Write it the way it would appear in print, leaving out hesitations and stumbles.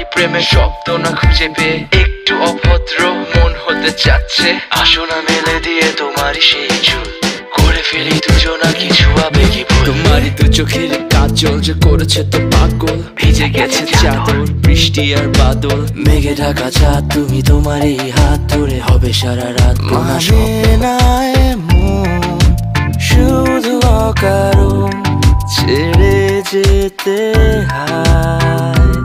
তোমারই প্রেমে শব্দ না খুঁজে পেয়ে একটু অভদ্র মন হতে চাচ্ছে। আসো না মেলে দিয়ে তোমারই সেই চুল, করে ফেলি দুজনা কিছু আবেগী ভুল। তোমারই দু চোখের কাজল যে করেছে তো পাগল, ভিজে গেছে চাদর বৃষ্টি আর বাদল। মেঘে ঢাকা চাঁদ তুমি তোমারই হাত ধরে হবে সারা রাত। মানে না এমন শুধু অকারণ ছেড়ে যেতে হয়।